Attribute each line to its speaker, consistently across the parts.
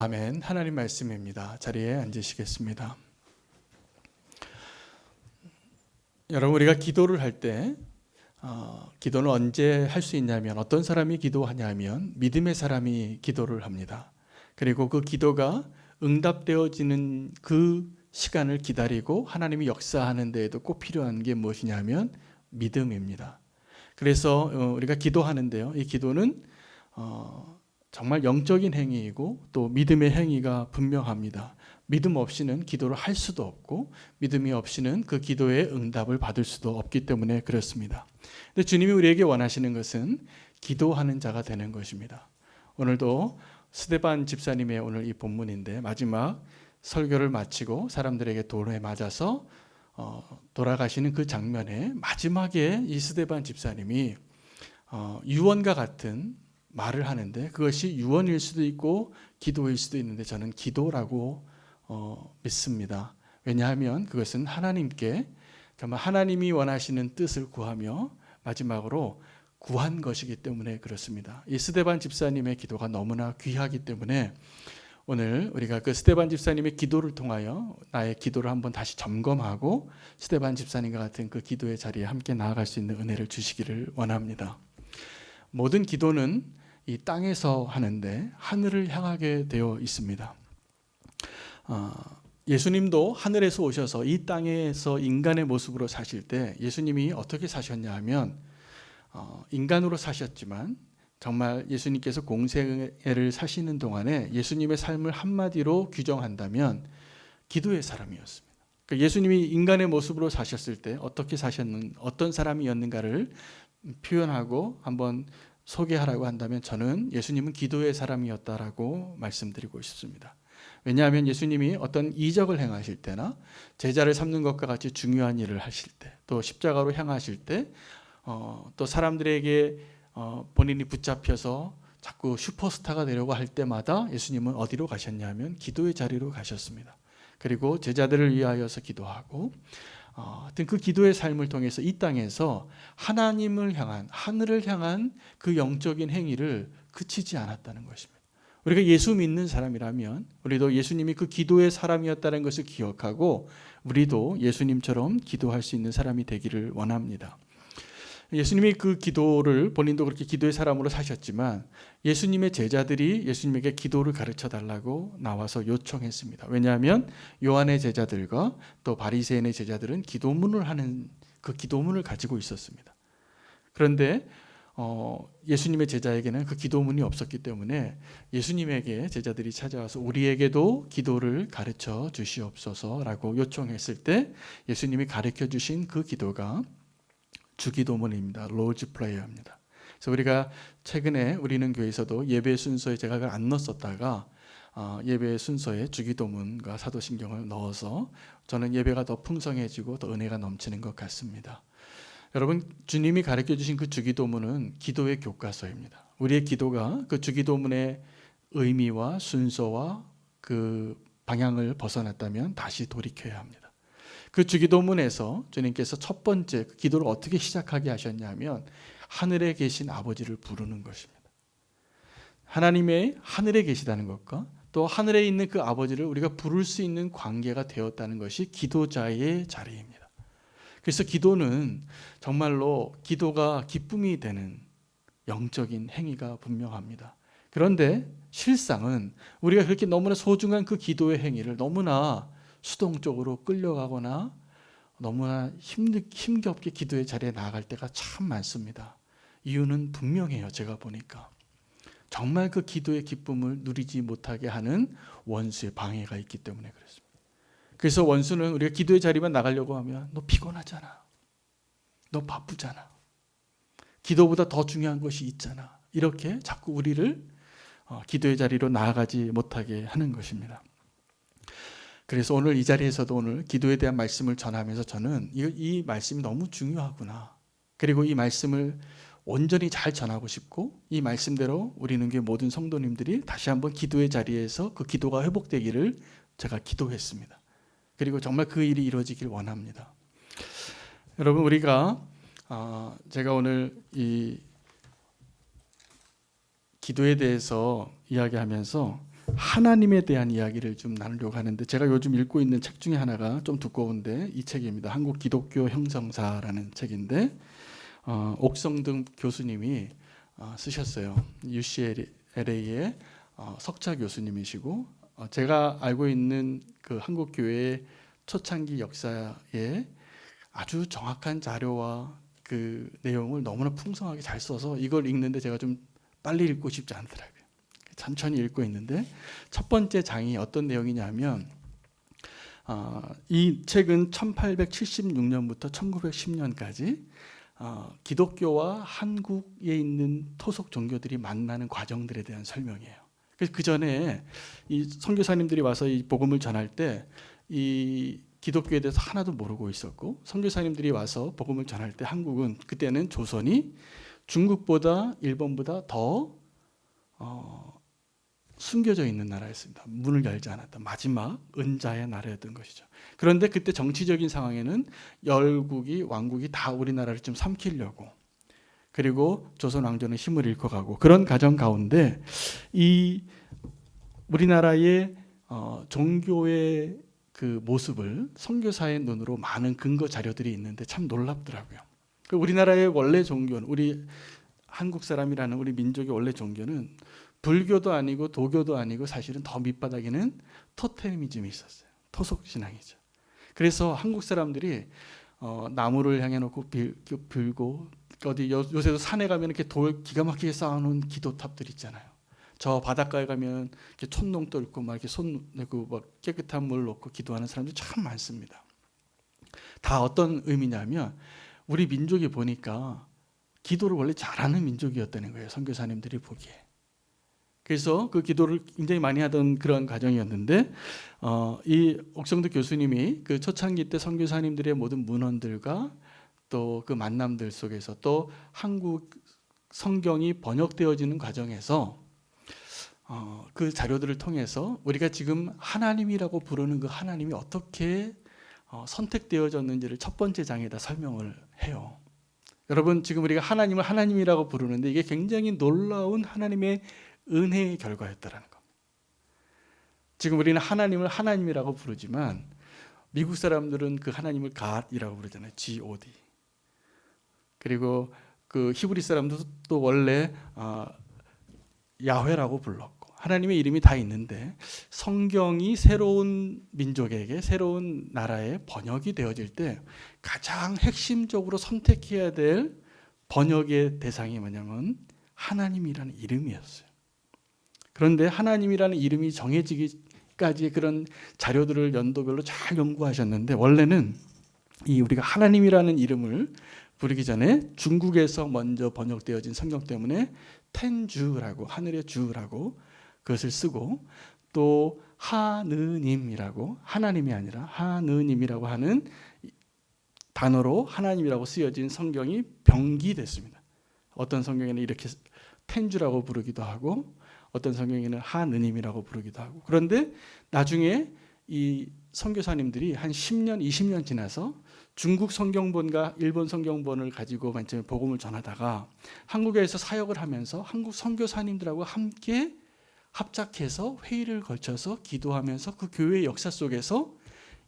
Speaker 1: 아멘. 하나님 말씀입니다. 자리에 앉으시겠습니다. 여러분, 우리가 기도를 할 때 기도는 언제 할 수 있냐면, 어떤 사람이 기도하냐면 믿음의 사람이 기도를 합니다. 그리고 그 기도가 응답되어지는 그 시간을 기다리고 하나님이 역사하는 데에도 꼭 필요한 게 무엇이냐면 믿음입니다. 그래서 우리가 기도하는데요, 이 기도는 정말 영적인 행위이고 또 믿음의 행위가 분명합니다. 믿음 없이는 기도를 할 수도 없고 믿음이 없이는 그 기도의 응답을 받을 수도 없기 때문에 그렇습니다. 근데 주님이 우리에게 원하시는 것은 기도하는 자가 되는 것입니다. 오늘도 스데반 집사님의 오늘 이 본문인데, 마지막 설교를 마치고 사람들에게 돌에 맞아서 돌아가시는 그 장면에 마지막에 이 스데반 집사님이 유언과 같은 말을 하는데, 그것이 유언일 수도 있고 기도일 수도 있는데 저는 기도라고 믿습니다. 왜냐하면 그것은 하나님께 정말 하나님이 원하시는 뜻을 구하며 마지막으로 구한 것이기 때문에 그렇습니다. 이 스데반 집사님의 기도가 너무나 귀하기 때문에 오늘 우리가 그 스데반 집사님의 기도를 통하여 나의 기도를 한번 다시 점검하고 스데반 집사님과 같은 그 기도의 자리에 함께 나아갈 수 있는 은혜를 주시기를 원합니다. 모든 기도는 이 땅에서 하는데 하늘을 향하게 되어 있습니다. 예수님도 하늘에서 오셔서 이 땅에서 인간의 모습으로 사실 때 예수님이 어떻게 사셨냐 하면 인간으로 사셨지만 정말 예수님께서 공생애를 사시는 동안에 예수님의 삶을 한마디로 규정한다면 기도의 사람이었습니다. 그러니까 예수님이 인간의 모습으로 사셨을 때 어떻게 어떤 사람이었는가를 표현하고 한번 소개하라고 한다면 저는 예수님은 기도의 사람이었다라고 말씀드리고 싶습니다. 왜냐하면 예수님이 어떤 이적을 행하실 때나 제자를 삼는 것과 같이 중요한 일을 하실 때, 또 십자가로 향하실 때, 또 사람들에게 본인이 붙잡혀서 자꾸 슈퍼스타가 되려고 할 때마다 예수님은 어디로 가셨냐면 기도의 자리로 가셨습니다. 그리고 제자들을 위하여서 기도하고 하여튼 그 기도의 삶을 통해서 이 땅에서 하나님을 향한, 하늘을 향한 그 영적인 행위를 그치지 않았다는 것입니다. 우리가 예수 믿는 사람이라면 우리도 예수님이 그 기도의 사람이었다는 것을 기억하고 우리도 예수님처럼 기도할 수 있는 사람이 되기를 원합니다. 예수님이 그 기도를, 본인도 그렇게 기도의 사람으로 사셨지만 예수님의 제자들이 예수님에게 기도를 가르쳐 달라고 나와서 요청했습니다. 왜냐하면 요한의 제자들과 또 바리새인의 제자들은 기도문을 하는 그 기도문을 가지고 있었습니다. 그런데 예수님의 제자에게는 그 기도문이 없었기 때문에 예수님에게 제자들이 찾아와서 우리에게도 기도를 가르쳐 주시옵소서라고 요청했을 때 예수님이 가르쳐 주신 그 기도가 주기도문입니다. 로즈 프레이어입니다. 그래서 우리가 최근에 우리는 교회에서도 예배 순서에 제가 그걸 안 넣었었다가 예배 순서에 주기도문과 사도신경을 넣어서 저는 예배가 더 풍성해지고 더 은혜가 넘치는 것 같습니다. 여러분, 주님이 가르쳐 주신 그 주기도문은 기도의 교과서입니다. 우리의 기도가 그 주기도문의 의미와 순서와 그 방향을 벗어났다면 다시 돌이켜야 합니다. 그 주기도문에서 주님께서 첫 번째 기도를 어떻게 시작하게 하셨냐면 하늘에 계신 아버지를 부르는 것입니다. 하나님의 하늘에 계시다는 것과 또 하늘에 있는 그 아버지를 우리가 부를 수 있는 관계가 되었다는 것이 기도자의 자리입니다. 그래서 기도는 정말로 기도가 기쁨이 되는 영적인 행위가 분명합니다. 그런데 실상은 우리가 그렇게 너무나 소중한 그 기도의 행위를 너무나 수동적으로 끌려가거나 너무나 힘겹게 기도의 자리에 나아갈 때가 참 많습니다. 이유는 분명해요. 제가 보니까 정말 그 기도의 기쁨을 누리지 못하게 하는 원수의 방해가 있기 때문에 그렇습니다. 그래서 원수는 우리가 기도의 자리만 나가려고 하면 너 피곤하잖아, 너 바쁘잖아, 기도보다 더 중요한 것이 있잖아, 이렇게 자꾸 우리를 기도의 자리로 나아가지 못하게 하는 것입니다. 그래서 오늘 이 자리에서도 오늘 기도에 대한 말씀을 전하면서 저는 이 말씀이 너무 중요하구나, 그리고 이 말씀을 온전히 잘 전하고 싶고 이 말씀대로 우리는 교회 모든 성도님들이 다시 한번 기도의 자리에서 그 기도가 회복되기를 제가 기도했습니다. 그리고 정말 그 일이 이루어지길 원합니다. 여러분, 우리가 제가 오늘 이 기도에 대해서 이야기하면서 하나님에 대한 이야기를 좀 나누려고 하는데, 제가 요즘 읽고 있는 책 중에 하나가 좀 두꺼운데 이 책입니다. 한국 기독교 형성사라는 책인데 옥성등 교수님이 쓰셨어요. UCLA의 석좌 교수님이시고, 제가 알고 있는 그 한국 교회의 초창기 역사에 아주 정확한 자료와 그 내용을 너무나 풍성하게 잘 써서 이걸 읽는데 제가 좀 빨리 읽고 싶지 않더라고요. 천천히 읽고 있는데, 첫 번째 장이 어떤 내용이냐면 이 책은 1876년부터 1910년까지 기독교와 한국에 있는 토속 종교들이 만나는 과정들에 대한 설명이에요. 그래서 그 전에 이 선교사님들이 와서 이 복음을 전할 때 이 기독교에 대해서 하나도 모르고 있었고, 선교사님들이 와서 복음을 전할 때 한국은 그때는 조선이 중국보다 일본보다 더 숨겨져 있는 나라였습니다. 문을 열지 않았다. 마지막 은자의 나라였던 것이죠. 그런데 그때 정치적인 상황에는 열국이 왕국이 다 우리나라를 좀 삼키려고, 그리고 조선 왕조는 힘을 잃고 가고, 그런 과정 가운데 이 우리나라의 종교의 그 모습을 선교사의 눈으로 많은 근거 자료들이 있는데 참 놀랍더라고요. 우리나라의 원래 종교는, 우리 한국 사람이라는 우리 민족의 원래 종교는 불교도 아니고 도교도 아니고 사실은 더 밑바닥에는 토테미즘이 있었어요. 토속 신앙이죠. 그래서 한국 사람들이 나무를 향해 놓고 빌고, 어디 요새도 산에 가면 이렇게 돌 기가 막히게 쌓아놓은 기도탑들 있잖아요. 저 바닷가에 가면 이렇게 촛농 떨고 막 이렇게 손 내고 막 깨끗한 물 넣고 기도하는 사람들이 참 많습니다. 다 어떤 의미냐면 우리 민족이 보니까 기도를 원래 잘하는 민족이었다는 거예요. 선교사님들이 보기에. 그래서 그 기도를 굉장히 많이 하던 그런 과정이었는데, 이 옥성득 교수님이 그 초창기 때 선교사님들의 모든 문헌들과 또 그 만남들 속에서 또 한국 성경이 번역되어지는 과정에서 그 자료들을 통해서 우리가 지금 하나님이라고 부르는 그 하나님이 어떻게 선택되어졌는지를 첫 번째 장에다 설명을 해요. 여러분, 지금 우리가 하나님을 하나님이라고 부르는데 이게 굉장히 놀라운 하나님의 은혜의 결과였다라는 겁니다. 지금 우리는 하나님을 하나님이라고 부르지만 미국 사람들은 그 하나님을 God이라고 부르잖아요. G-O-D. 그리고 그 히브리 사람들도 원래 야훼라고 불렀고, 하나님의 이름이 다 있는데 성경이 새로운 민족에게, 새로운 나라에 번역이 되어질 때 가장 핵심적으로 선택해야 될 번역의 대상이 뭐냐면 하나님이라는 이름이었어요. 그런데 하나님이라는 이름이 정해지기까지의 그런 자료들을 연도별로 잘 연구하셨는데, 원래는 이 우리가 하나님이라는 이름을 부르기 전에 중국에서 먼저 번역되어진 성경 때문에 텐주라고, 하늘의 주라고 그것을 쓰고, 또 하느님이라고, 하나님이 아니라 하느님이라고 하는 단어로 하나님이라고 쓰여진 성경이 병기됐습니다. 어떤 성경에는 이렇게 텐주라고 부르기도 하고 어떤 성경에는 하느님이라고 부르기도 하고. 그런데 나중에 이 선교사님들이 한 10년, 20년 지나서 중국 성경본과 일본 성경본을 가지고 맨 처음에 복음을 전하다가 한국에서 사역을 하면서 한국 선교사님들하고 함께 합작해서 회의를 거쳐서 기도하면서 그 교회의 역사 속에서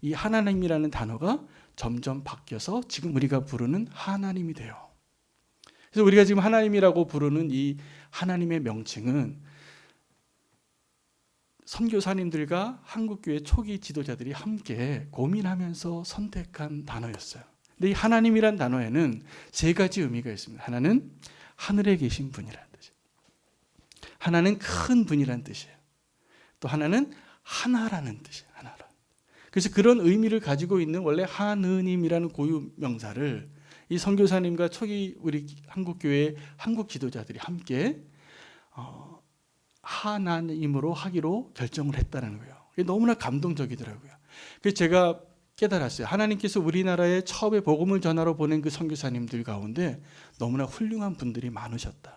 Speaker 1: 이 하나님이라는 단어가 점점 바뀌어서 지금 우리가 부르는 하나님이 돼요. 그래서 우리가 지금 하나님이라고 부르는 이 하나님의 명칭은 선교사님들과 한국교회 초기 지도자들이 함께 고민하면서 선택한 단어였어요. 근데 이 하나님이란 단어에는 세 가지 의미가 있습니다. 하나는 하늘에 계신 분이라는 뜻이에요. 하나는 큰 분이라는 뜻이에요. 또 하나는 하나라는 뜻이에요. 하나라. 그래서 그런 의미를 가지고 있는 원래 하느님이라는 고유 명사를 이 선교사님과 초기 우리 한국교회 한국 지도자들이 함께 하나님으로 하기로 결정을 했다는 거예요. 너무나 감동적이더라고요. 그래서 제가 깨달았어요. 하나님께서 우리나라에 처음에 복음을 전하러 보낸 그 선교사님들 가운데 너무나 훌륭한 분들이 많으셨다.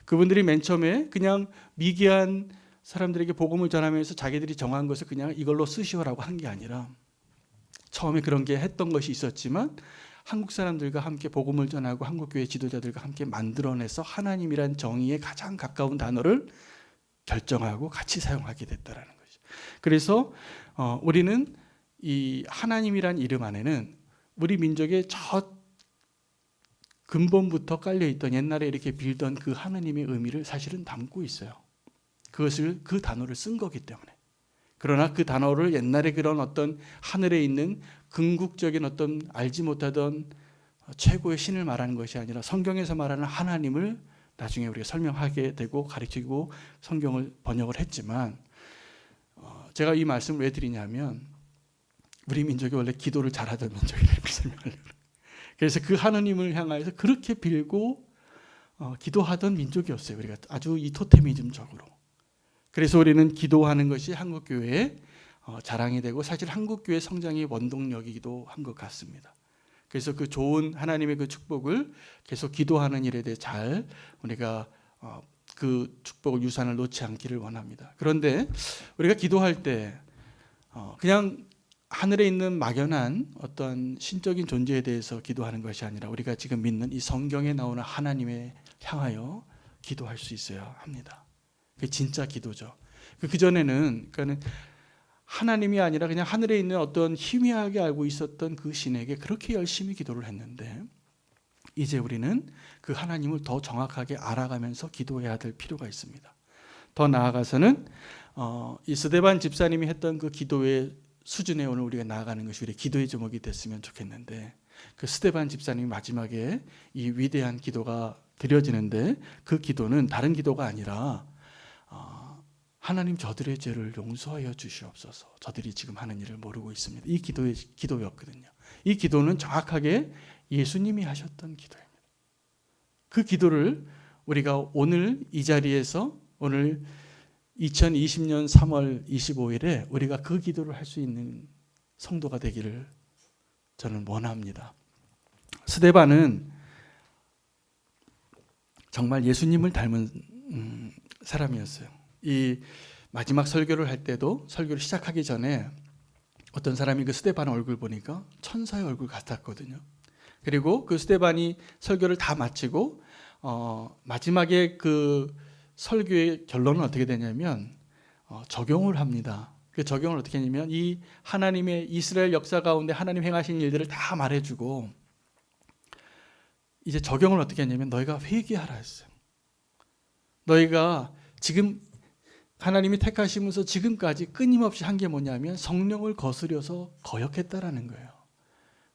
Speaker 1: 그분들이 맨 처음에 그냥 미개한 사람들에게 복음을 전하면서 자기들이 정한 것을 그냥 이걸로 쓰시오라고 한 게 아니라, 처음에 그런 게 했던 것이 있었지만 한국 사람들과 함께 복음을 전하고 한국교회 지도자들과 함께 만들어내서 하나님이란 정의에 가장 가까운 단어를 결정하고 같이 사용하게 됐다라는 거죠. 그래서 우리는 이 하나님이란 이름 안에는 우리 민족의 저 근본부터 깔려있던 옛날에 이렇게 빌던 그 하나님의 의미를 사실은 담고 있어요. 그것을 그 단어를 쓴 거기 때문에. 그러나 그 단어를 옛날에 그런 어떤 하늘에 있는 궁극적인 어떤 알지 못하던 최고의 신을 말하는 것이 아니라 성경에서 말하는 하나님을 나중에 우리가 설명하게 되고 가르치고 성경을 번역을 했지만, 제가 이 말씀을 왜 드리냐면 우리 민족이 원래 기도를 잘하던 민족이라고 설명하려고. 그래서 그 하나님을 향하여서 그렇게 빌고 기도하던 민족이었어요. 우리가 아주 이 토테미즘적으로. 그래서 우리는 기도하는 것이 한국교회의 자랑이 되고 사실 한국교회 성장의 원동력이기도 한 것 같습니다. 그래서 그 좋은 하나님의 그 축복을 계속 기도하는 일에 대해 잘 우리가 그 축복을 유산을 놓지 않기를 원합니다. 그런데 우리가 기도할 때 그냥 하늘에 있는 막연한 어떤 신적인 존재에 대해서 기도하는 것이 아니라 우리가 지금 믿는 이 성경에 나오는 하나님에 향하여 기도할 수 있어야 합니다. 그게 진짜 기도죠. 그전에는 그러니까 하나님이 아니라 그냥 하늘에 있는 어떤 희미하게 알고 있었던 그 신에게 그렇게 열심히 기도를 했는데, 이제 우리는 그 하나님을 더 정확하게 알아가면서 기도해야 될 필요가 있습니다. 더 나아가서는 이 스데반 집사님이 했던 그 기도의 수준에 오늘 우리가 나아가는 것이 우리 기도의 제목이 됐으면 좋겠는데, 그 스데반 집사님이 마지막에 이 위대한 기도가 드려지는데 그 기도는 다른 기도가 아니라 하나님 저들의 죄를 용서하여 주시옵소서. 저들이 지금 하는 일을 모르고 있습니다. 이 기도였거든요. 이 기도는 정확하게 예수님이 하셨던 기도입니다. 그 기도를 우리가 오늘 이 자리에서 오늘 2020년 3월 25일에 우리가 그 기도를 할 수 있는 성도가 되기를 저는 원합니다. 스데반은 정말 예수님을 닮은 사람이었어요. 이 마지막 설교를 할 때도 설교를 시작하기 전에 어떤 사람이 그 스데반 얼굴 보니까 천사의 얼굴 같았거든요. 그리고 그 스데반이 설교를 다 마치고 마지막에 그 설교의 결론은 어떻게 되냐면 적용을 합니다. 그 적용을 어떻게 하냐면 이 하나님의 이스라엘 역사 가운데 하나님 행하신 일들을 다 말해주고 이제 적용을 어떻게 하냐면 너희가 회개하라 했어요. 너희가 지금 하나님이 택하시면서 지금까지 끊임없이 한 게 뭐냐면 성령을 거스려서 거역했다라는 거예요.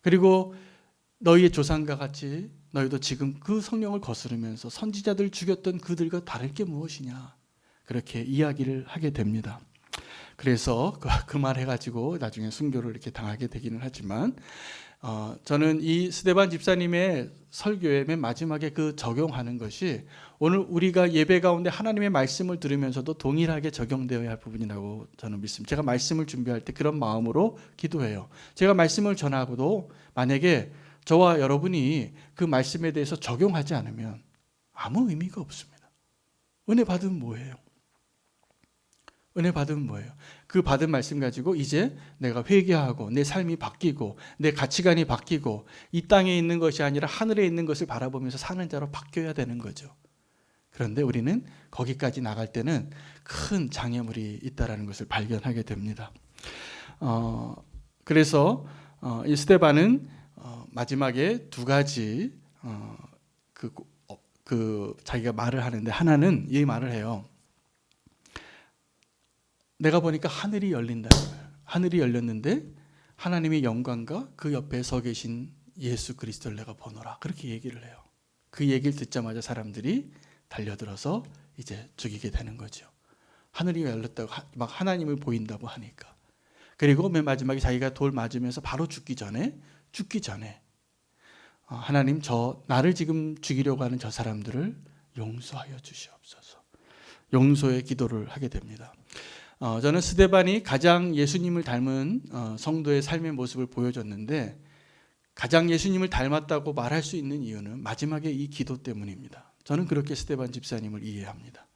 Speaker 1: 그리고 너희의 조상과 같이 너희도 지금 그 성령을 거스르면서 선지자들 죽였던 그들과 다를 게 무엇이냐, 그렇게 이야기를 하게 됩니다. 그래서 그 말 해가지고 나중에 순교를 이렇게 당하게 되기는 하지만 저는 이 스데반 집사님의 설교의 맨 마지막에 그 적용하는 것이 오늘 우리가 예배 가운데 하나님의 말씀을 들으면서도 동일하게 적용되어야 할 부분이라고 저는 믿습니다. 제가 말씀을 준비할 때 그런 마음으로 기도해요. 제가 말씀을 전하고도 만약에 저와 여러분이 그 말씀에 대해서 적용하지 않으면 아무 의미가 없습니다. 은혜 받으면 뭐예요? 은혜 받으면 뭐예요? 그 받은 말씀 가지고 이제 내가 회개하고 내 삶이 바뀌고 내 가치관이 바뀌고 이 땅에 있는 것이 아니라 하늘에 있는 것을 바라보면서 사는 자로 바뀌어야 되는 거죠. 그런데 우리는 거기까지 나갈 때는 큰 장애물이 있다는 것을 발견하게 됩니다. 그래서 이 스데반은 마지막에 두 가지 자기가 말을 하는데, 하나는 이 말을 해요. 내가 보니까 하늘이 열린다는 거예요. 하늘이 열렸는데 하나님의 영광과 그 옆에 서 계신 예수 그리스도를 내가 보노라, 그렇게 얘기를 해요. 그 얘기를 듣자마자 사람들이 달려들어서 이제 죽이게 되는 거죠. 하늘이 열렸다고 막 하나님을 보인다고 하니까. 그리고 맨 마지막에 자기가 돌 맞으면서 바로 죽기 전에 하나님 나를 지금 죽이려고 하는 저 사람들을 용서하여 주시옵소서. 용서의 기도를 하게 됩니다. 저는 스데반이 가장 예수님을 닮은 성도의 삶의 모습을 보여줬는데, 가장 예수님을 닮았다고 말할 수 있는 이유는 마지막에 이 기도 때문입니다. 저는 그렇게 스데반 집사님을 이해합니다.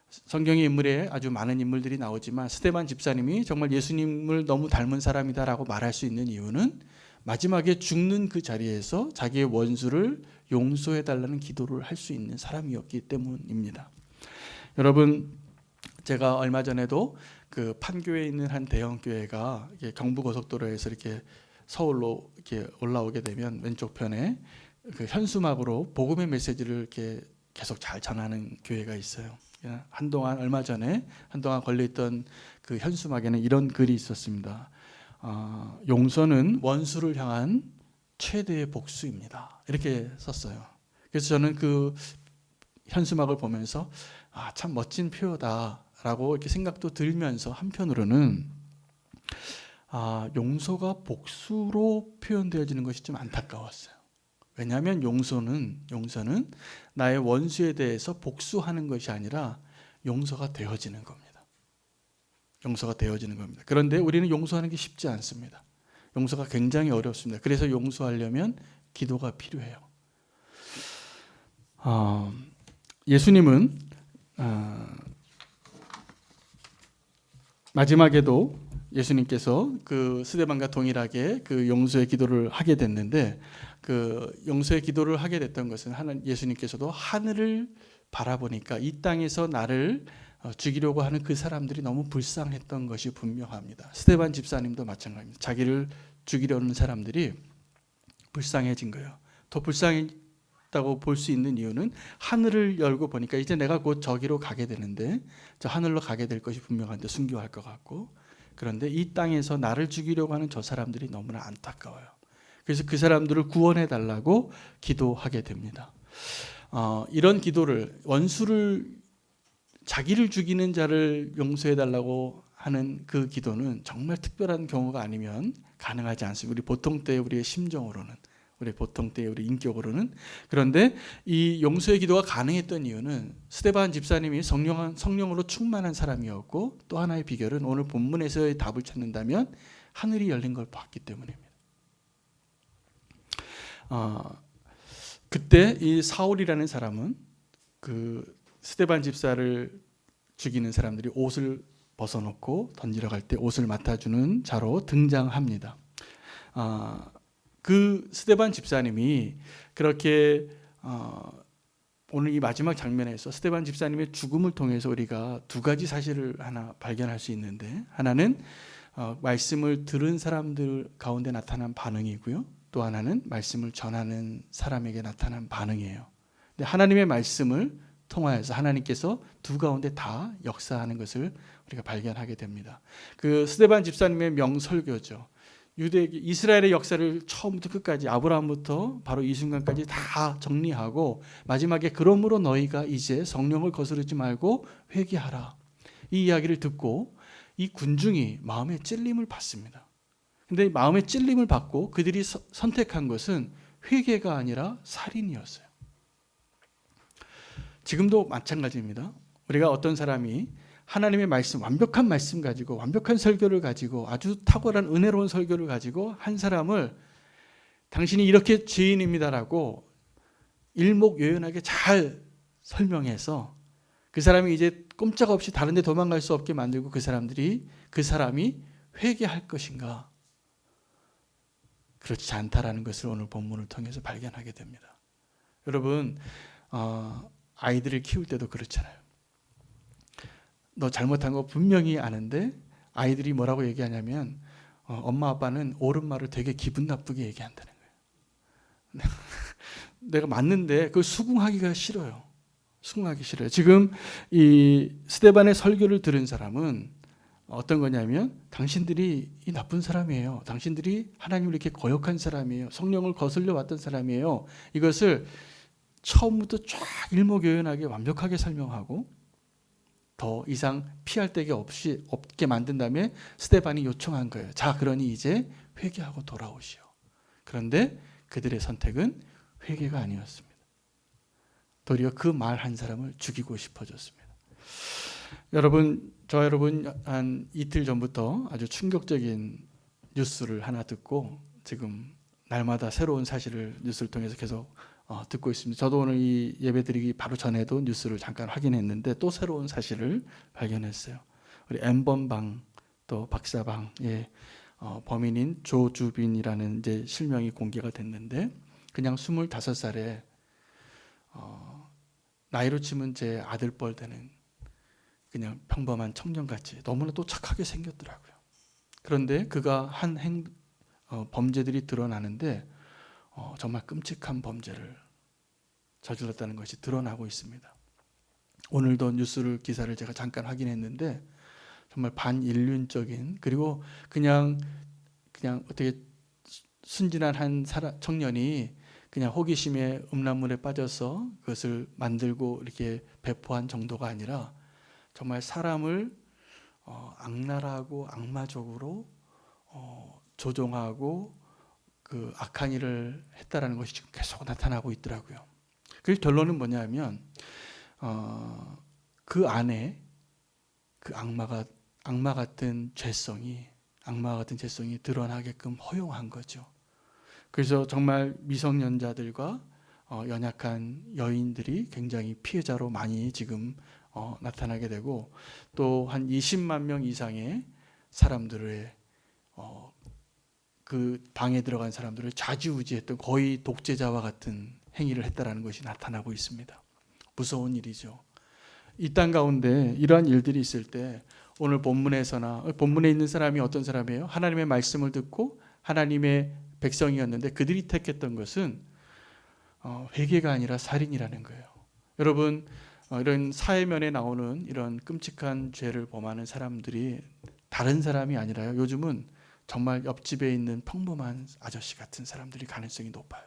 Speaker 1: 성경의 인물에 아주 많은 인물들이 나오지만 스데반 집사님이 정말 예수님을 너무 닮은 사람이다라고 말할 수 있는 이유는 마지막에 죽는 그 자리에서 자기의 원수를 용서해달라는 기도를 할 수 있는 사람이었기 때문입니다. 여러분, 제가 얼마 전에도 그 판교에 있는 한 대형 교회가 경부고속도로에서 이렇게 서울로 이렇게 올라오게 되면 왼쪽 편에 그 현수막으로 복음의 메시지를 이렇게 계속 잘 전하는 교회가 있어요. 한동안 얼마 전에 한동안 걸려있던 그 현수막에는 이런 글이 있었습니다. 용서는 원수를 향한 최대의 복수입니다. 이렇게 썼어요. 그래서 저는 그 현수막을 보면서 참 멋진 표다라고 이렇게 생각도 들면서 한편으로는 용서가 복수로 표현되어지는 것이 좀 안타까웠어요. 왜냐하면 용서는 나의 원수에 대해서 복수하는 것이 아니라 용서가 되어지는 겁니다. 용서가 되어지는 겁니다. 그런데 우리는 용서하는 게 쉽지 않습니다. 용서가 굉장히 어렵습니다. 그래서 용서하려면 기도가 필요해요. 예수님은 마지막에도 예수님께서 그 스데반과 동일하게 그 용서의 기도를 하게 됐는데, 그 용서의 기도를 하게 됐던 것은 예수님께서도 하늘을 바라보니까 이 땅에서 나를 죽이려고 하는 그 사람들이 너무 불쌍했던 것이 분명합니다. 스데반 집사님도 마찬가지입니다. 자기를 죽이려는 사람들이 불쌍해진 거예요. 더 불쌍했다고 볼 수 있는 이유는 하늘을 열고 보니까 이제 내가 곧 저기로 가게 되는데, 저 하늘로 가게 될 것이 분명한데 순교할 것 같고, 그런데 이 땅에서 나를 죽이려고 하는 저 사람들이 너무나 안타까워요. 그래서 그 사람들을 구원해 달라고 기도하게 됩니다. 이런 기도를, 자기를 죽이는 자를 용서해 달라고 하는 그 기도는 정말 특별한 경우가 아니면 가능하지 않습니다. 우리 보통 때의 우리의 심정으로는, 우리 보통 때의 우리 인격으로는. 그런데 이 용서의 기도가 가능했던 이유는 스데반 집사님이 성령으로 충만한 사람이었고, 또 하나의 비결은 오늘 본문에서의 답을 찾는다면 하늘이 열린 걸 봤기 때문입니다. 그때 이 사울이라는 사람은 그 스데반 집사를 죽이는 사람들이 옷을 벗어놓고 던지러 갈 때 옷을 맡아주는 자로 등장합니다. 그 스데반 집사님이 그렇게 오늘 이 마지막 장면에서 스데반 집사님의 죽음을 통해서 우리가 두 가지 사실을 하나 발견할 수 있는데, 하나는 말씀을 들은 사람들 가운데 나타난 반응이고요, 또 하나는 말씀을 전하는 사람에게 나타난 반응이에요. 근데 하나님의 말씀을 통하여서 하나님께서 두 가운데 다 역사하는 것을 우리가 발견하게 됩니다. 그 스데반 집사님의 명설교죠. 이스라엘의 역사를 처음부터 끝까지, 아브라함부터 바로 이 순간까지 다 정리하고 마지막에 그러므로 너희가 이제 성령을 거스르지 말고 회개하라, 이 이야기를 듣고 이 군중이 마음의 찔림을 받습니다. 근데 마음의 찔림을 받고 그들이 선택한 것은 회개가 아니라 살인이었어요. 지금도 마찬가지입니다. 우리가 어떤 사람이 하나님의 말씀, 완벽한 말씀 가지고, 완벽한 설교를 가지고, 아주 탁월한 은혜로운 설교를 가지고 한 사람을 당신이 이렇게 죄인입니다라고 일목요연하게 잘 설명해서 그 사람이 이제 꼼짝없이 다른 데 도망갈 수 없게 만들고 그 사람이 회개할 것인가? 그렇지 않다라는 것을 오늘 본문을 통해서 발견하게 됩니다. 여러분, 아이들을 키울 때도 그렇잖아요. 너 잘못한 거 분명히 아는데 아이들이 뭐라고 얘기하냐면 엄마 아빠는 옳은 말을 되게 기분 나쁘게 얘기한다는 거예요. 내가 맞는데 그걸 수긍하기가 싫어요. 수긍하기 싫어요. 지금 이 스데반의 설교를 들은 사람은 어떤 거냐면, 당신들이 이 나쁜 사람이에요. 당신들이 하나님을 이렇게 거역한 사람이에요. 성령을 거슬려 왔던 사람이에요. 이것을 처음부터 쫙 일목요연하게 완벽하게 설명하고 더 이상 피할 데가 없게 만든 다음에 스데반이 요청한 거예요. 자, 그러니 이제 회개하고 돌아오시오. 그런데 그들의 선택은 회개가 아니었습니다. 도리어 그 말 한 사람을 죽이고 싶어졌습니다. 여러분 한 이틀 전부터 아주 충격적인 뉴스를 하나 듣고 지금 날마다 새로운 사실을 뉴스를 통해서 계속 듣고 있습니다. 저도 오늘 이 예배드리기 바로 전에도 뉴스를 잠깐 확인했는데 또 새로운 사실을 발견했어요. 우리 N번방 또 박사방의 범인인 조주빈이라는 이제 실명이 공개가 됐는데, 그냥 25살에 나이로 치면 제 아들뻘 되는 그냥 평범한 청년같이 너무나 또 착하게 생겼더라고요. 그런데 그가 한 범죄들이 드러나는데 정말 끔찍한 범죄를 저질렀다는 것이 드러나고 있습니다. 오늘도 뉴스 기사를 제가 잠깐 확인했는데 정말 반인륜적인, 그리고 그냥 어떻게 순진한 한 청년이 그냥 호기심에 음란물에 빠져서 그것을 만들고 이렇게 배포한 정도가 아니라 정말 사람을 악랄하고 악마적으로 조종하고 그 악한 일을 했다라는 것이 지금 계속 나타나고 있더라고요. 그 결론은 뭐냐면 그 안에 그 악마 같은 죄성이 드러나게끔 허용한 거죠. 그래서 정말 미성년자들과 연약한 여인들이 굉장히 피해자로 많이 지금 나타나게 되고, 또 한 20만 명 이상의 사람들의 그 방에 들어간 사람들을 좌지우지했던 거의 독재자와 같은 행위를 했다라는 것이 나타나고 있습니다. 무서운 일이죠. 이 땅 가운데 이러한 일들이 있을 때 오늘 본문에 있는 사람이 어떤 사람이에요? 하나님의 말씀을 듣고 하나님의 백성이었는데 그들이 택했던 것은 회개가 아니라 살인이라는 거예요. 여러분, 이런 사회면에 나오는 이런 끔찍한 죄를 범하는 사람들이 다른 사람이 아니라요, 요즘은 정말 옆집에 있는 평범한 아저씨 같은 사람들이 가능성이 높아요.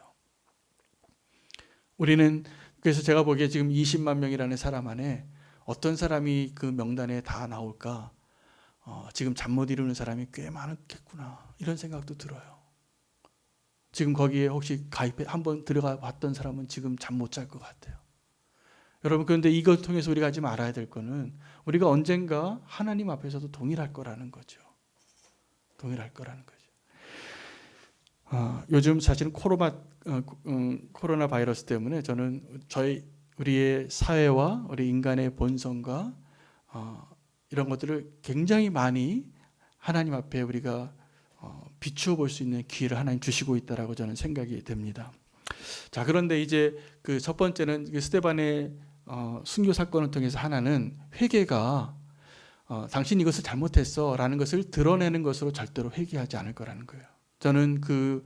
Speaker 1: 우리는 그래서 제가 보기에 지금 20만 명이라는 사람 안에 어떤 사람이 그 명단에 다 나올까? 지금 잠 못 이루는 사람이 꽤 많겠구나, 이런 생각도 들어요. 지금 거기에 혹시 한번 들어가 봤던 사람은 지금 잠 못 잘 것 같아요. 여러분, 그런데 이걸 통해서 우리가 하지 말아야 될 거는 우리가 언젠가 하나님 앞에서도 동일할 거라는 거죠. 동일할 거라는 거죠. 요즘 사실은 코로나 바이러스 때문에 저는 우리의 사회와 우리 인간의 본성과 이런 것들을 굉장히 많이 하나님 앞에 우리가 비추어 볼 수 있는 기회를 하나님 주시고 있다라고 저는 생각이 됩니다. 자, 그런데 이제 그 첫 번째는 스데반의 순교 사건을 통해서 하나는 회개가 당신 이것을 잘못했어라는 것을 드러내는 것으로 절대로 회개하지 않을 거라는 거예요. 저는 그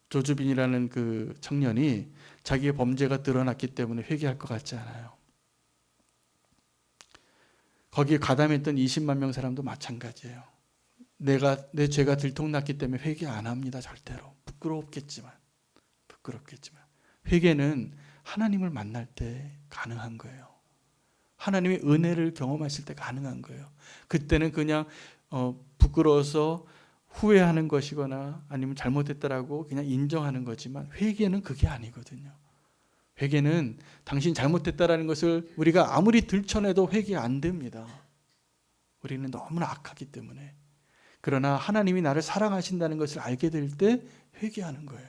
Speaker 1: 조주빈이라는 그 청년이 자기의 범죄가 드러났기 때문에 회개할 것 같지 않아요. 거기에 가담했던 20만 명 사람도 마찬가지예요. 내 죄가 들통났기 때문에 회개 안 합니다. 절대로. 부끄럽겠지만 회개는 하나님을 만날 때 가능한 거예요. 하나님의 은혜를 경험하실 때 가능한 거예요. 그때는 그냥 부끄러워서 후회하는 것이거나 아니면 잘못했다라고 그냥 인정하는 거지만, 회개는 그게 아니거든요. 회개는 당신 잘못했다라는 것을 우리가 아무리 들춰내도 회개 안 됩니다. 우리는 너무나 악하기 때문에. 그러나 하나님이 나를 사랑하신다는 것을 알게 될 때 회개하는 거예요.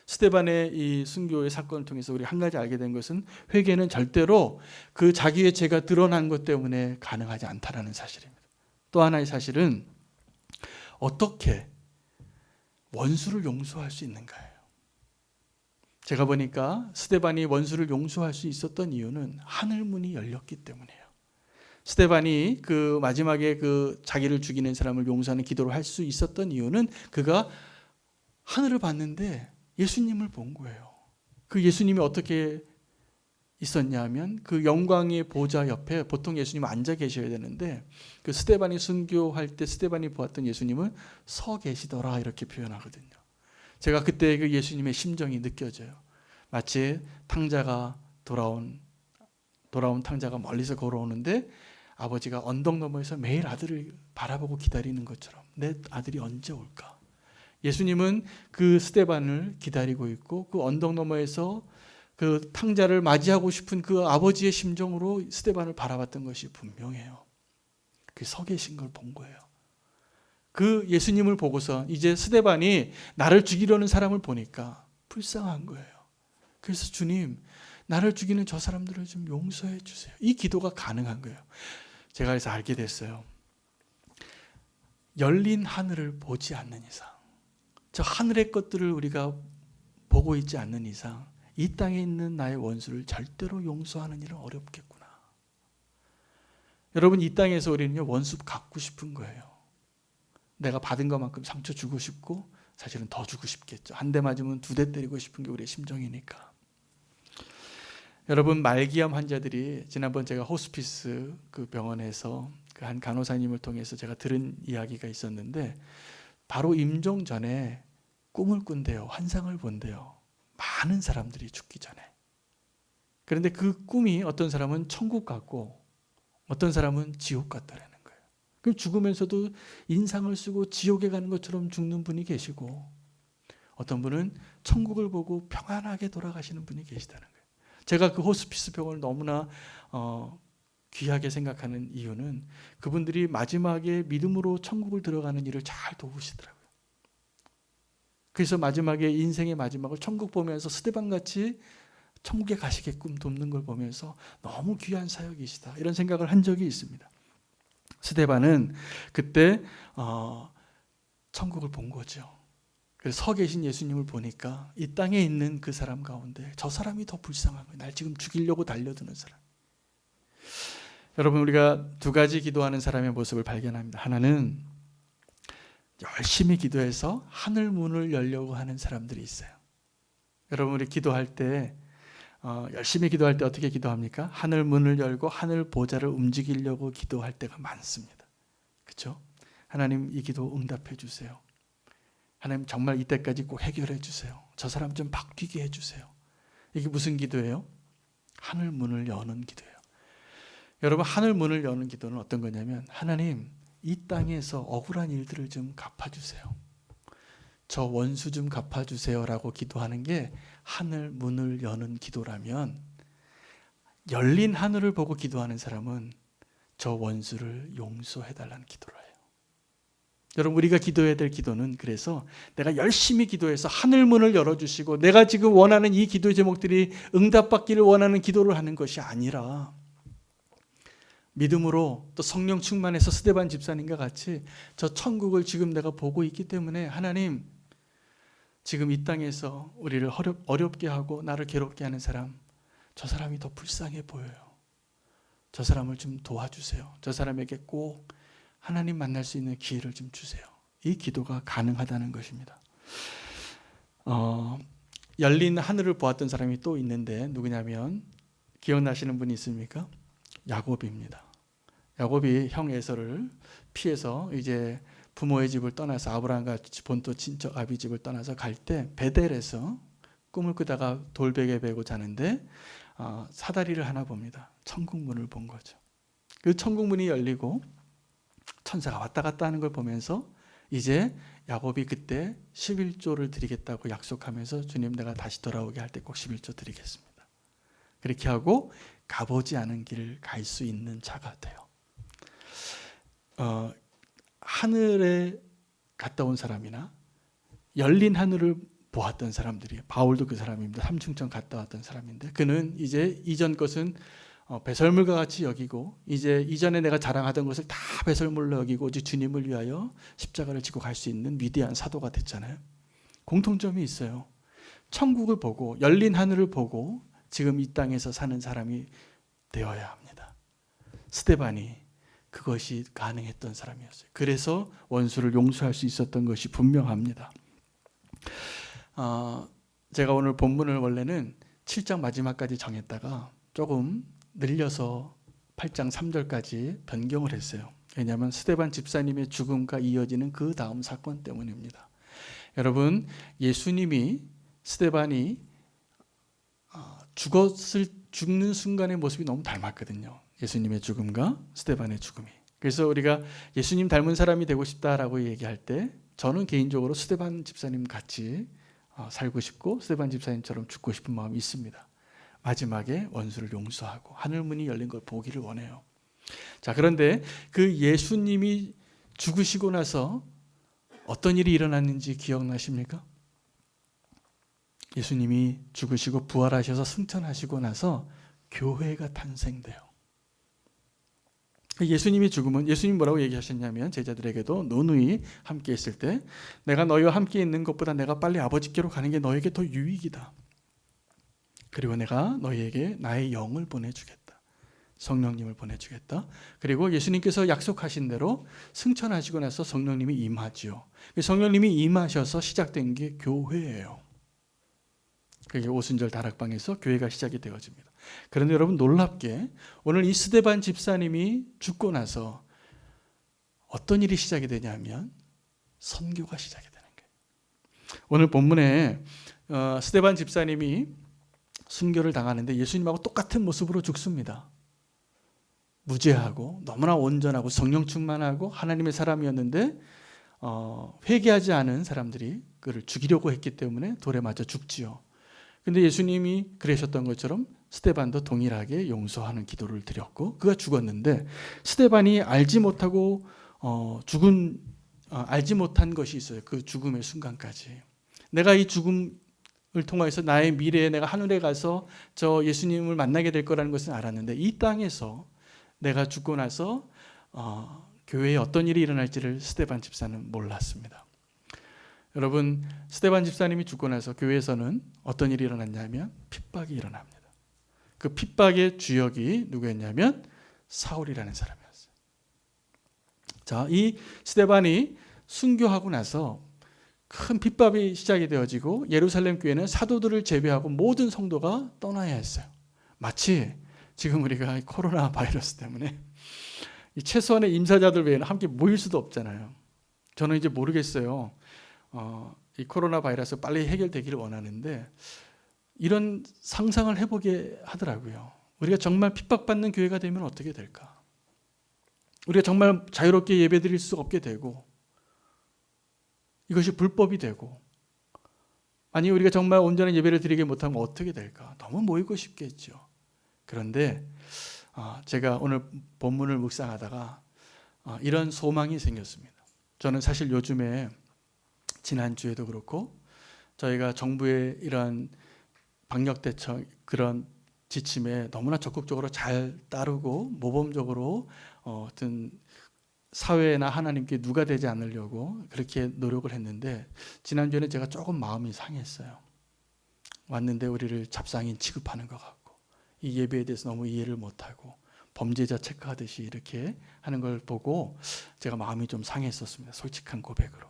Speaker 1: 스데반의 이 순교의 사건을 통해서 우리 한 가지 알게 된 것은 회개는 절대로 그 자기의 죄가 드러난 것 때문에 가능하지 않다라는 사실입니다. 또 하나의 사실은 어떻게 원수를 용서할 수 있는가예요. 제가 보니까 스데반이 원수를 용서할 수 있었던 이유는 하늘 문이 열렸기 때문이에요. 스데반이 그 마지막에 그 자기를 죽이는 사람을 용서하는 기도를 할 수 있었던 이유는 그가 하늘을 봤는데 예수님을 본 거예요. 그 예수님이 어떻게 있었냐 하면 그 영광의 보좌 옆에 보통 예수님은 앉아 계셔야 되는데, 그 스데반이 순교할 때 스데반이 보았던 예수님은 서 계시더라, 이렇게 표현하거든요. 제가 그때 그 예수님의 심정이 느껴져요. 마치 탕자가 돌아온 탕자가 멀리서 걸어오는데 아버지가 언덕 너머에서 매일 아들을 바라보고 기다리는 것처럼 내 아들이 언제 올까? 예수님은 그 스데반을 기다리고 있고 그 언덕 너머에서 그 탕자를 맞이하고 싶은 그 아버지의 심정으로 스데반을 바라봤던 것이 분명해요. 그 서 계신 걸 본 거예요. 그 예수님을 보고서 이제 스데반이 나를 죽이려는 사람을 보니까 불쌍한 거예요. 그래서 주님, 나를 죽이는 저 사람들을 좀 용서해 주세요. 이 기도가 가능한 거예요. 제가 그래서 알게 됐어요. 열린 하늘을 보지 않는 이상, 저 하늘의 것들을 우리가 보고 있지 않는 이상 이 땅에 있는 나의 원수를 절대로 용서하는 일은 어렵겠구나. 여러분, 이 땅에서 우리는요, 원수 갚고 싶은 거예요. 내가 받은 것만큼 상처 주고 싶고 사실은 더 주고 싶겠죠. 한 대 맞으면 두 대 때리고 싶은 게 우리의 심정이니까. 여러분, 말기암 환자들이 지난번 제가 호스피스 그 병원에서 그 한 간호사님을 통해서 제가 들은 이야기가 있었는데, 바로 임종 전에 꿈을 꾼대요. 환상을 본대요. 많은 사람들이 죽기 전에. 그런데 그 꿈이 어떤 사람은 천국 같고 어떤 사람은 지옥 같다라는 거예요. 그럼 죽으면서도 인상을 쓰고 지옥에 가는 것처럼 죽는 분이 계시고, 어떤 분은 천국을 보고 평안하게 돌아가시는 분이 계시다는 거예요. 제가 그 호스피스 병원을 너무나 귀하게 생각하는 이유는 그분들이 마지막에 믿음으로 천국을 들어가는 일을 잘 도우시더라고요. 그래서 마지막에 인생의 마지막을 천국 보면서 스데반같이 천국에 가시게끔 돕는 걸 보면서 너무 귀한 사역이시다, 이런 생각을 한 적이 있습니다. 스데반은 그때 천국을 본 거죠. 그래서 서 계신 예수님을 보니까 이 땅에 있는 그 사람 가운데 저 사람이 더 불쌍한 거예요. 날 지금 죽이려고 달려드는 사람. 여러분, 우리가 두 가지 기도하는 사람의 모습을 발견합니다. 하나는 열심히 기도해서 하늘 문을 열려고 하는 사람들이 있어요. 여러분, 우리 기도할 때 열심히 기도할 때 어떻게 기도합니까? 하늘 문을 열고 하늘 보좌를 움직이려고 기도할 때가 많습니다. 그렇죠? 하나님, 이 기도 응답해 주세요. 하나님, 정말 이때까지 꼭 해결해 주세요. 저 사람 좀 바뀌게 해주세요. 이게 무슨 기도예요? 하늘 문을 여는 기도예요. 여러분, 하늘 문을 여는 기도는 어떤 거냐면, 하나님, 이 땅에서 억울한 일들을 좀 갚아주세요. 저 원수 좀 갚아주세요 라고 기도하는 게 하늘 문을 여는 기도라면, 열린 하늘을 보고 기도하는 사람은 저 원수를 용서해달라는 기도를 해요. 여러분, 우리가 기도해야 될 기도는, 그래서 내가 열심히 기도해서 하늘 문을 열어주시고 내가 지금 원하는 이 기도의 제목들이 응답받기를 원하는 기도를 하는 것이 아니라, 믿음으로 또 성령 충만해서 스데반 집사님과 같이 저 천국을 지금 내가 보고 있기 때문에 하나님, 지금 이 땅에서 우리를 어렵게 하고 나를 괴롭게 하는 사람, 저 사람이 더 불쌍해 보여요. 저 사람을 좀 도와주세요. 저 사람에게 꼭 하나님 만날 수 있는 기회를 좀 주세요. 이 기도가 가능하다는 것입니다. 열린 하늘을 보았던 사람이 또 있는데 누구냐면, 기억나시는 분이 있습니까? 야곱입니다. 야곱이 형 에서를 피해서 이제 부모의 집을 떠나서 아브라함과 본토 친척 아비 집을 떠나서 갈 때 베델에서 꿈을 꾸다가 돌베개 베고 자는데 사다리를 하나 봅니다. 천국문을 본 거죠. 그 천국문이 열리고 천사가 왔다 갔다 하는 걸 보면서 이제 야곱이 그때 11조를 드리겠다고 약속하면서, 주님, 내가 다시 돌아오게 할 때 꼭 11조 드리겠습니다. 그렇게 하고 가보지 않은 길을 갈 수 있는 자가 돼요. 하늘에 갔다 온 사람이나 열린 하늘을 보았던 사람들이, 바울도 그 사람입니다. 삼층천 갔다 왔던 사람인데, 그는 이제 이전 것은 배설물과 같이 여기고, 이제 이전에 내가 자랑하던 것을 다 배설물로 여기고 오직 주님을 위하여 십자가를 지고 갈 수 있는 위대한 사도가 됐잖아요. 공통점이 있어요. 천국을 보고 열린 하늘을 보고 지금 이 땅에서 사는 사람이 되어야 합니다. 스데반이 그것이 가능했던 사람이었어요. 그래서 원수를 용서할 수 있었던 것이 분명합니다. 제가 오늘 본문을 원래는 7장 마지막까지 정했다가 조금 늘려서 8장 3절까지 변경을 했어요. 왜냐하면 스데반 집사님의 죽음과 이어지는 그 다음 사건 때문입니다. 여러분, 예수님이 스데반이 죽는 순간의 모습이 너무 닮았거든요. 예수님의 죽음과 스데반의 죽음이. 그래서 우리가 예수님 닮은 사람이 되고 싶다라고 얘기할 때, 저는 개인적으로 스데반 집사님 같이 살고 싶고 스데반 집사님처럼 죽고 싶은 마음이 있습니다. 마지막에 원수를 용서하고 하늘문이 열린 걸 보기를 원해요. 자, 그런데 그 예수님이 죽으시고 나서 어떤 일이 일어났는지 기억나십니까? 예수님이 죽으시고 부활하셔서 승천하시고 나서 교회가 탄생돼요. 예수님이 죽으면, 예수님 뭐라고 얘기하셨냐면, 제자들에게도 누누이 함께 있을 때, 내가 너희와 함께 있는 것보다 내가 빨리 아버지께로 가는 게 너에게 더 유익이다. 그리고 내가 너희에게 나의 영을 보내주겠다. 성령님을 보내주겠다. 그리고 예수님께서 약속하신 대로 승천하시고 나서 성령님이 임하지요. 성령님이 임하셔서 시작된 게 교회예요. 그게 오순절 다락방에서 교회가 시작이 되어집니다. 그런데 여러분 놀랍게 오늘 이 스데반 집사님이 죽고 나서 어떤 일이 시작이 되냐면 선교가 시작이 되는 거예요. 오늘 본문에 스데반 집사님이 순교를 당하는데 예수님하고 똑같은 모습으로 죽습니다. 무죄하고 너무나 온전하고 성령 충만하고 하나님의 사람이었는데 회개하지 않은 사람들이 그를 죽이려고 했기 때문에 돌에 맞아 죽지요. 근데 예수님이 그러셨던 것처럼 스데반도 동일하게 용서하는 기도를 드렸고 그가 죽었는데 스데반이 알지 못하고 알지 못한 것이 있어요. 그 죽음의 순간까지. 내가 이 죽음을 통해서 나의 미래에 내가 하늘에 가서 저 예수님을 만나게 될 거라는 것은 알았는데 이 땅에서 내가 죽고 나서 교회에 어떤 일이 일어날지를 스데반 집사는 몰랐습니다. 여러분 스데반 집사님이 죽고 나서 교회에서는 어떤 일이 일어났냐면 핍박이 일어납니다. 그 핍박의 주역이 누구였냐면 사울이라는 사람이었어요. 자, 이 스데반이 순교하고 나서 큰 핍박이 시작이 되어지고 예루살렘 교회는 사도들을 제외하고 모든 성도가 떠나야 했어요. 마치 지금 우리가 코로나 바이러스 때문에 최소한의 임사자들 외에는 함께 모일 수도 없잖아요. 저는 이제 모르겠어요. 이 코로나 바이러스 빨리 해결되기를 원하는데 이런 상상을 해보게 하더라고요. 우리가 정말 핍박받는 교회가 되면 어떻게 될까? 우리가 정말 자유롭게 예배드릴 수 없게 되고 이것이 불법이 되고 아니 우리가 정말 온전한 예배를 드리게 못하면 어떻게 될까? 너무 모이고 싶겠죠. 그런데 제가 오늘 본문을 묵상하다가 이런 소망이 생겼습니다. 저는 사실 요즘에 지난주에도 그렇고 저희가 정부의 이런 방역 대책 그런 지침에 너무나 적극적으로 잘 따르고 모범적으로 어떤 사회나 하나님께 누가 되지 않으려고 그렇게 노력을 했는데 지난주에는 제가 조금 마음이 상했어요. 왔는데 우리를 잡상인 취급하는 것 같고 이 예배에 대해서 너무 이해를 못하고 범죄자 체크하듯이 이렇게 하는 걸 보고 제가 마음이 좀 상했었습니다. 솔직한 고백으로.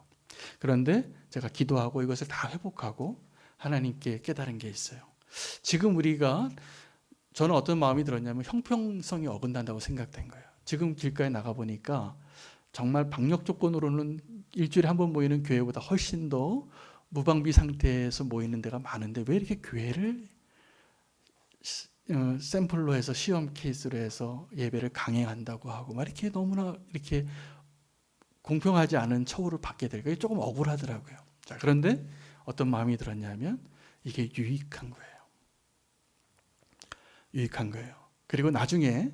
Speaker 1: 그런데 제가 기도하고 이것을 다 회복하고 하나님께 깨달은 게 있어요. 지금 우리가 저는 어떤 마음이 들었냐면 형평성이 어긋난다고 생각된 거예요. 지금 길가에 나가보니까 정말 방역 조건으로는 일주일에 한 번 모이는 교회보다 훨씬 더 무방비 상태에서 모이는 데가 많은데 왜 이렇게 교회를 샘플로 해서 시험 케이스로 해서 예배를 강행한다고 하고 막 이렇게 너무나 이렇게 공평하지 않은 처우를 받게 될까? 이게 조금 억울하더라고요. 자, 그런데 어떤 마음이 들었냐면 이게 유익한 거예요. 유익한 거예요. 그리고 나중에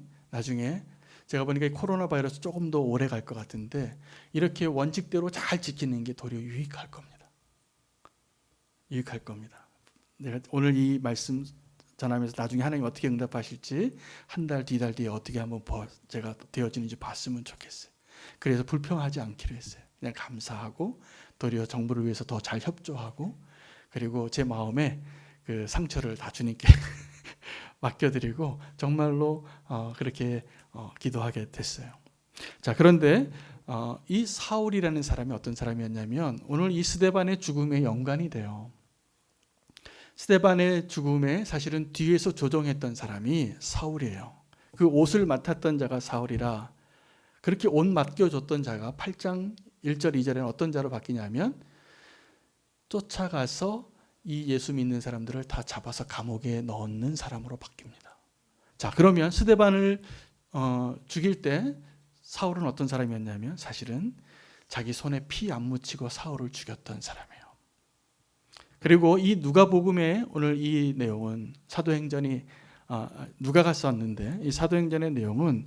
Speaker 1: 제가 보니까 이 코로나 바이러스 조금 더 오래 갈 것 같은데 이렇게 원칙대로 잘 지키는 게 도리어 유익할 겁니다. 유익할 겁니다. 내가 오늘 이 말씀 전하면서 나중에 하나님 어떻게 응답하실지 한 달, 뒤달 뒤에 어떻게 한번 제가 되어지는지 봤으면 좋겠어요. 그래서 불평하지 않기로 했어요. 그냥 감사하고 도리어 정부를 위해서 더 잘 협조하고 그리고 제 마음에 그 상처를 다 주님께 맡겨드리고 정말로 그렇게 기도하게 됐어요. 자, 그런데 이 사울이라는 사람이 어떤 사람이었냐면 오늘 이 스데반의 죽음에 연관이 돼요. 스데반의 죽음에 사실은 뒤에서 조종했던 사람이 사울이에요. 그 옷을 맡았던 자가 사울이라 그렇게 옷 맡겨줬던 자가 8장 1절 2절에는 어떤 자로 바뀌냐면 쫓아가서 이 예수 믿는 사람들을 다 잡아서 감옥에 넣는 사람으로 바뀝니다. 자, 그러면 스데반을 죽일 때 사울은 어떤 사람이었냐면 사실은 자기 손에 피 안 묻히고 사울을 죽였던 사람이에요. 그리고 이 누가복음의 오늘 이 내용은 사도행전이 누가가 썼는데 이 사도행전의 내용은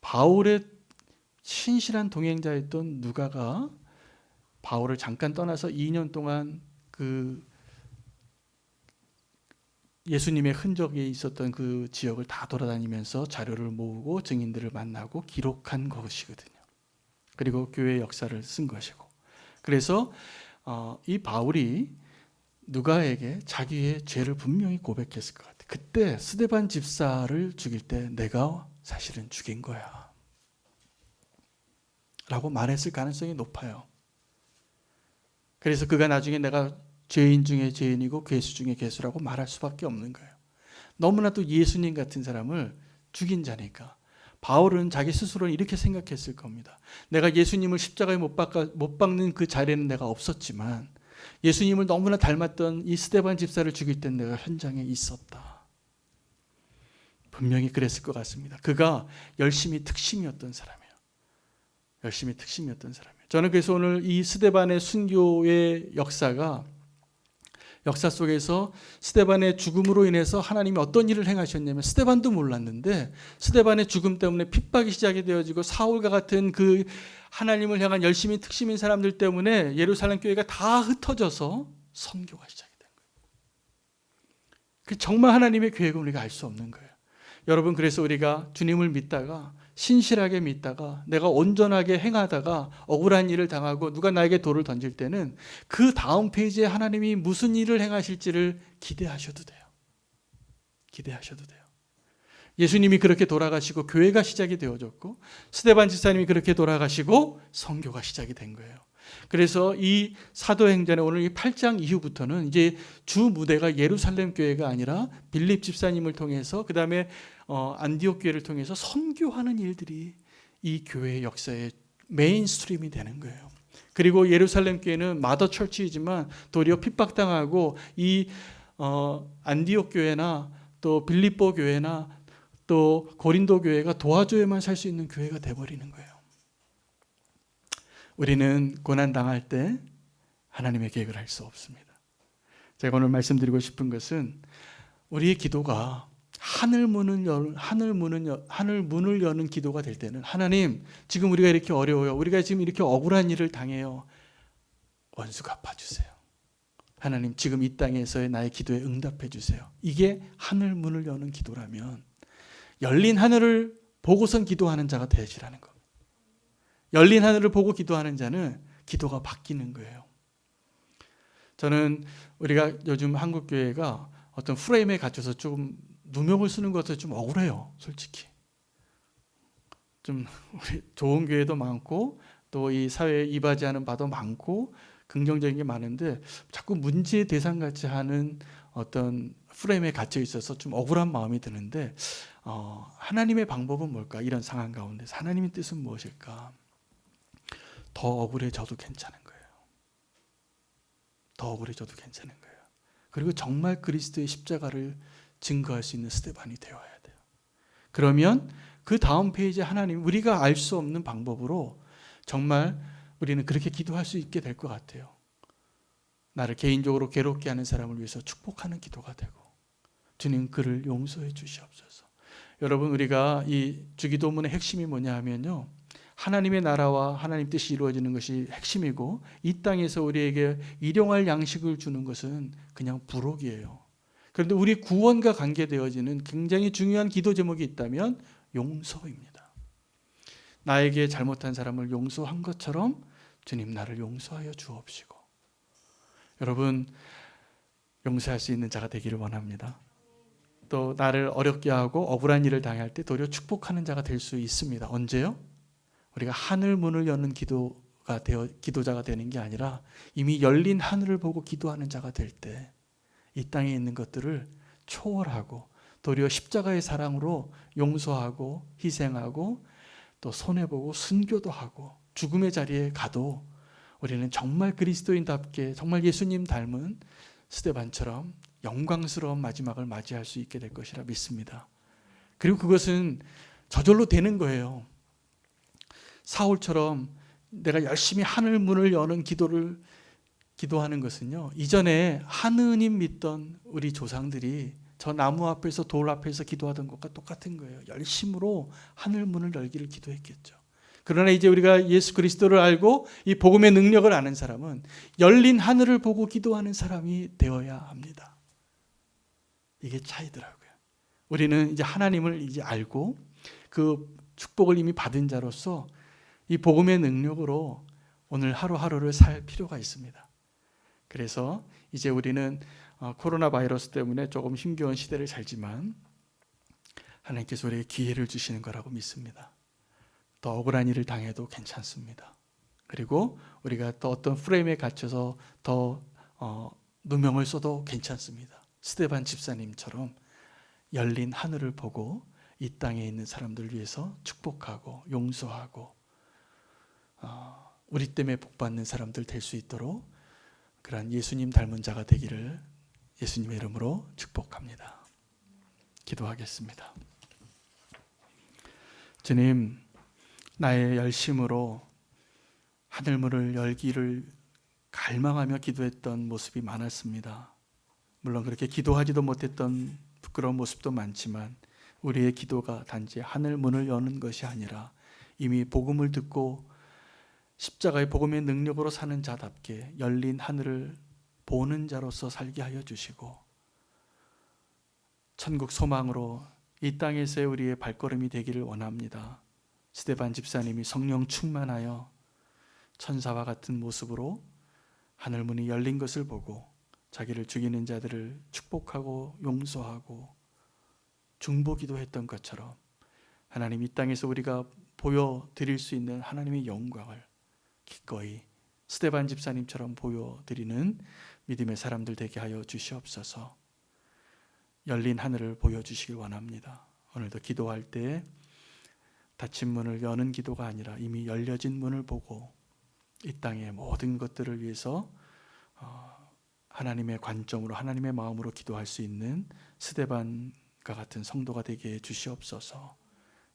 Speaker 1: 바울의 신실한 동행자였던 누가가 바울을 잠깐 떠나서 2년 동안 그 예수님의 흔적이 있었던 그 지역을 다 돌아다니면서 자료를 모으고 증인들을 만나고 기록한 것이거든요. 그리고 교회의 역사를 쓴 것이고 그래서 이 바울이 누가에게 자기의 죄를 분명히 고백했을 것 같아요. 그때 스데반 집사를 죽일 때 내가 사실은 죽인 거야 라고 말했을 가능성이 높아요. 그래서 그가 나중에 내가 죄인 중에 죄인이고 괴수 중에 괴수라고 말할 수밖에 없는 거예요. 너무나도 예수님 같은 사람을 죽인 자니까. 바울은 자기 스스로는 이렇게 생각했을 겁니다. 내가 예수님을 십자가에 못 박는 그 자리에는 내가 없었지만 예수님을 너무나 닮았던 이 스데반 집사를 죽일 땐 내가 현장에 있었다. 분명히 그랬을 것 같습니다. 그가 열심히 특심이었던 사람이에요. 열심히 특심이었던 사람이에요. 저는 그래서 오늘 이 스데반의 순교의 역사 속에서 스데반의 죽음으로 인해서 하나님이 어떤 일을 행하셨냐면 스데반도 몰랐는데 스데반의 죽음 때문에 핍박이 시작이 되어지고 사울과 같은 그 하나님을 향한 열심히 특심인 사람들 때문에 예루살렘 교회가 다 흩어져서 선교가 시작이 된 거예요. 그 정말 하나님의 계획은 우리가 알 수 없는 거예요. 여러분, 그래서 우리가 주님을 믿다가 신실하게 믿다가 내가 온전하게 행하다가 억울한 일을 당하고 누가 나에게 돌을 던질 때는 그 다음 페이지에 하나님이 무슨 일을 행하실지를 기대하셔도 돼요. 기대하셔도 돼요. 예수님이 그렇게 돌아가시고 교회가 시작이 되어졌고 스데반 집사님이 그렇게 돌아가시고 선교가 시작이 된 거예요. 그래서 이 사도행전의 오늘 이 8장 이후부터는 이제 주 무대가 예루살렘 교회가 아니라 빌립 집사님을 통해서 그 다음에 안디옥 교회를 통해서 선교하는 일들이 이 교회의 역사의 메인스트림이 되는 거예요. 그리고 예루살렘 교회는 마더 철치이지만 도리어 핍박당하고 이 안디옥 교회나 또 빌립보 교회나 또 고린도 교회가 도와줘야만 살 수 있는 교회가 돼버리는 거예요. 우리는 고난당할 때 하나님의 계획을 할 수 없습니다. 제가 오늘 말씀드리고 싶은 것은 우리의 기도가 하늘 문을 여는 기도가 될 때는 하나님, 지금 우리가 이렇게 어려워요. 우리가 지금 이렇게 억울한 일을 당해요. 원수 갚아주세요. 하나님, 지금 이 땅에서의 나의 기도에 응답해 주세요. 이게 하늘 문을 여는 기도라면 열린 하늘을 보고선 기도하는 자가 되시라는 겁니다. 열린 하늘을 보고 기도하는 자는 기도가 바뀌는 거예요. 저는 우리가 요즘 한국교회가 어떤 프레임에 갇혀서 좀 누명을 쓰는 것도 좀 억울해요. 솔직히. 좀 우리 좋은 교회도 많고 또 이 사회에 이바지하는 바도 많고 긍정적인 게 많은데 자꾸 문제의 대상같이 하는 어떤 프레임에 갇혀 있어서 좀 억울한 마음이 드는데 하나님의 방법은 뭘까? 이런 상황 가운데서 하나님의 뜻은 무엇일까? 더 억울해져도 괜찮은 거예요. 더 억울해져도 괜찮은 거예요. 그리고 정말 그리스도의 십자가를 증거할 수 있는 스데반이 되어야 돼요. 그러면 그 다음 페이지에 하나님, 우리가 알 수 없는 방법으로 정말 우리는 그렇게 기도할 수 있게 될 것 같아요. 나를 개인적으로 괴롭게 하는 사람을 위해서 축복하는 기도가 되고, 주님 그를 용서해 주시옵소서. 여러분, 우리가 이 주기도문의 핵심이 뭐냐 하면요, 하나님의 나라와 하나님 뜻이 이루어지는 것이 핵심이고 이 땅에서 우리에게 일용할 양식을 주는 것은 그냥 부록이에요. 그런데 우리 구원과 관계되어지는 굉장히 중요한 기도 제목이 있다면 용서입니다. 나에게 잘못한 사람을 용서한 것처럼 주님 나를 용서하여 주옵시고. 여러분, 용서할 수 있는 자가 되기를 원합니다. 또 나를 어렵게 하고 억울한 일을 당할 때 도리어 축복하는 자가 될 수 있습니다. 언제요? 우리가 하늘 문을 여는 기도자가 되는 게 아니라 이미 열린 하늘을 보고 기도하는 자가 될 때 이 땅에 있는 것들을 초월하고 도리어 십자가의 사랑으로 용서하고 희생하고 또 손해보고 순교도 하고 죽음의 자리에 가도 우리는 정말 그리스도인답게 정말 예수님 닮은 스데반처럼 영광스러운 마지막을 맞이할 수 있게 될 것이라 믿습니다. 그리고 그것은 저절로 되는 거예요. 사울처럼 내가 열심히 하늘 문을 여는 기도하는 것은요, 이전에 하느님 믿던 우리 조상들이 저 나무 앞에서 돌 앞에서 기도하던 것과 똑같은 거예요. 열심으로 하늘 문을 열기를 기도했겠죠. 그러나 이제 우리가 예수 그리스도를 알고 이 복음의 능력을 아는 사람은 열린 하늘을 보고 기도하는 사람이 되어야 합니다. 이게 차이더라고요. 우리는 이제 하나님을 이제 알고 그 축복을 이미 받은 자로서 이 복음의 능력으로 오늘 하루하루를 살 필요가 있습니다. 그래서 이제 우리는 코로나 바이러스 때문에 조금 힘겨운 시대를 살지만 하나님께서 우리에게 기회를 주시는 거라고 믿습니다. 더 억울한 일을 당해도 괜찮습니다. 그리고 우리가 또 어떤 프레임에 갇혀서 더 누명을 써도 괜찮습니다. 스데반 집사님처럼 열린 하늘을 보고 이 땅에 있는 사람들을 위해서 축복하고 용서하고 우리 때문에 복받는 사람들 될 수 있도록 그러한 예수님 닮은 자가 되기를 예수님의 이름으로 축복합니다. 기도하겠습니다. 주님, 나의 열심으로 하늘문을 열기를 갈망하며 기도했던 모습이 많았습니다. 물론 그렇게 기도하지도 못했던 부끄러운 모습도 많지만 우리의 기도가 단지 하늘문을 여는 것이 아니라 이미 복음을 듣고 십자가의 복음의 능력으로 사는 자답게 열린 하늘을 보는 자로서 살게 하여 주시고 천국 소망으로 이 땅에서의 우리의 발걸음이 되기를 원합니다. 스데반 집사님이 성령 충만하여 천사와 같은 모습으로 하늘문이 열린 것을 보고 자기를 죽이는 자들을 축복하고 용서하고 중보기도 했던 것처럼 하나님 이 땅에서 우리가 보여드릴 수 있는 하나님의 영광을 기꺼이 스데반 집사님처럼 보여드리는 믿음의 사람들 되게 하여 주시옵소서. 열린 하늘을 보여주시길 원합니다. 오늘도 기도할 때 닫힌 문을 여는 기도가 아니라 이미 열려진 문을 보고 이 땅의 모든 것들을 위해서 하나님의 관점으로 하나님의 마음으로 기도할 수 있는 스데반과 같은 성도가 되게 해 주시옵소서.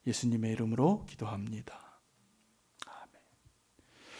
Speaker 1: 예수님의 이름으로 기도합니다.